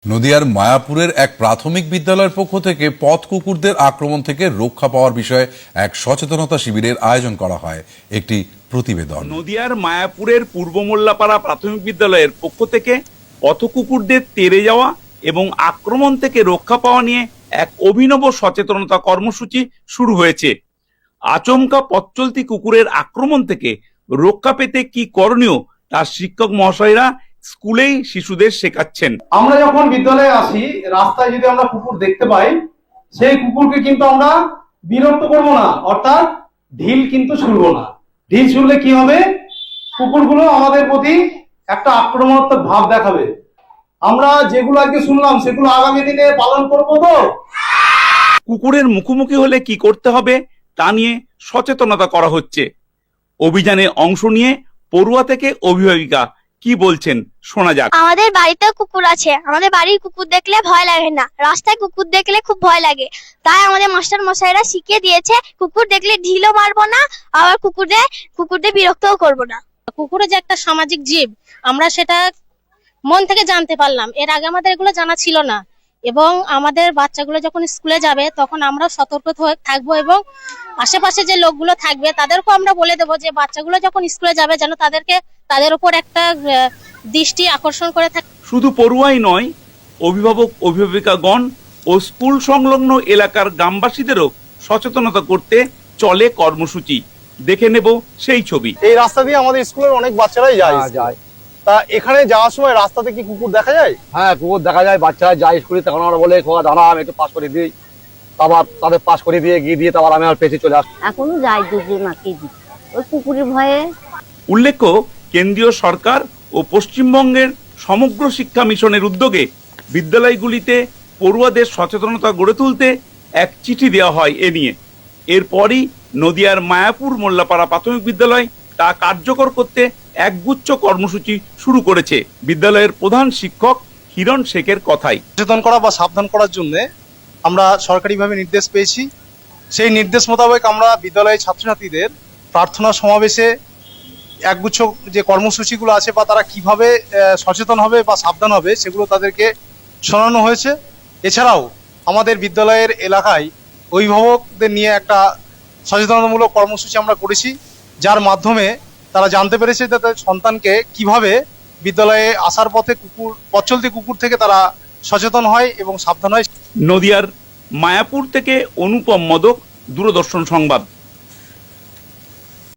নদিয়ার মায়াপুরের এক প্রাথমিক বিদ্যালয়ের পক্ষ থেকে পথ কুকুরদের আক্রমণ থেকে রক্ষা পাওয়ার বিষয়ে এক সচেতনতা শিবিরের আয়োজন করা হয়। একটি প্রতিবেদন। নদিয়ার মায়াপুরের পূর্ব মোল্লাপাড়া প্রাথমিক বিদ্যালয়ের পক্ষ থেকে পথ কুকুরদের তেড়ে যাওয়া এবং আক্রমণ থেকে রক্ষা পাওয়া নিয়ে এক অভিনব সচেতনতা কর্মসূচি শুরু হয়েছে। আচমকা পথ চলতি কুকুরের আক্রমণ থেকে রক্ষা পেতে কি করণীয় তা শিক্ষক মহাশয়রা স্কুলেই শিশুদের শেখাচ্ছেন। আমরা যখন বিদ্যালয়ে আসি, রাস্তায় যদি আমরা কুকুর দেখতে পাই, সেই কুকুরকে কিন্তু আমরা বিরক্ত করব না, অর্থাৎ ঢিল কিন্তু ছুড়বো না। ঢিল ছুড়লে কি হবে? কুকুরগুলো আমাদের প্রতি একটা আক্রমণাত্মক ভাব দেখাবে। আমরা যেগুলো আজকে শুনলাম সেগুলো আগামী দিনে পালন করবো তো। কুকুরের মুখোমুখি হলে কি করতে হবে তা নিয়ে সচেতনতা করা হচ্ছে। অভিযানে অংশ নিয়ে পড়ুয়া থেকে অভিভাবিকা কি বলছেন শোনা যাক। আমাদের বাড়িতে কুকুর আছে, আমাদের বাড়ির কুকুর দেখলে ভয় লাগে না, রাস্তায় কুকুর দেখলে খুব ভয় লাগে। তাই আমাদের মাস্টার মশাইরা শিখিয়ে দিয়েছে কুকুর দেখলে ঢিলও মারবো না, আবার কুকুরদের বিরক্তও করবো না। কুকুরে যে একটা সামাজিক জীব, আমরা সেটা মন থেকে জানতে পারলাম। এর আগে আমাদের এগুলো জানা ছিল না, এবং আমাদের বাচ্চাগুলো যখন স্কুলে যাবে তখন আমরা সতর্ক থাকবো, এবং আশেপাশে যে লোকগুলো থাকবে তাদেরকেও আমরা বলে দেবো যে বাচ্চাগুলো যখন স্কুলে যাবে যেন তাদের উপর একটা দৃষ্টি আকর্ষণ করে থাকে। শুধু পড়ুয়াই নয়, অভিভাবক অভিভাবিকাগণ ও স্কুল সংলগ্ন এলাকার গ্রামবাসীদেরও সচেতনতা করতে চলে কর্মসূচি। দেখে নেব সেই ছবি। এই রাস্তা দিয়ে আমাদের স্কুলের অনেক বাচ্চারাই যায়। তা এখানে যাওয়ার সময় রাস্তাতে কি কুকুর দেখা যায়? হ্যাঁ, কুকুর দেখা যায়। বাচ্চারা যায় স্কুলে, তখন আমরা বলে খোকা দাঁড়া, আমি একটু পাস করে দিই। আবার তাদের পাস করে দিয়ে গিয়ে দিয়ে তারপর আমি আমার পেছনে চলে আসি। এখনো যাই দুজনাকে ওই কুকুরের ভয়ে। উল্লেখ্য, কেন্দ্রীয় সরকার ও পশ্চিমবঙ্গের সমগ্র শিক্ষা মিশনের উদ্যোগে বিদ্যালয়গুলিতে পড়ুয়াদের সচেতনতা গড়ে তুলতে এক চিঠি দেওয়া হয় এ নিয়ে। এরপরই নদিয়ার মায়াপুর মোল্লাপাড়া প্রাথমিক বিদ্যালয় তা কার্যকর করতে একগুচ্ছ কর্মসূচি শুরু করেছে। বিদ্যালয়ের প্রধান শিক্ষক হিরণ শেখের কথাই। সচেতন করা বা সাবধান করার জন্য আমরা সরকারিভাবে নির্দেশ পেয়েছি। সেই নির্দেশ মোতাবেক আমরা বিদ্যালয়ের ছাত্রছাত্রীদের প্রার্থনা সমাবেশে একগুচ্ছ যে কর্মসূচিগুলো আছে বা তারা কিভাবে সচেতন হবে বা সাবধান হবে সেগুলো তাদেরকে শোনানো হয়েছে। এছাড়াও আমাদের বিদ্যালয়ের এলাকায় অভিভাবকদের নিয়ে একটা সচেতনতামূলক কর্মসূচি আমরা করেছি, যার মাধ্যমে তারা জানতে পেরেছে যে তাদের সন্তানকে কিভাবে বিদ্যালয়ে আসার পথে পথ চলতি কুকুর থেকে তারা সচেতন হয় এবং সাবধান হয়। নদিয়ার মায়াপুর থেকে অনুপম মদক, দূরদর্শন সংবাদ।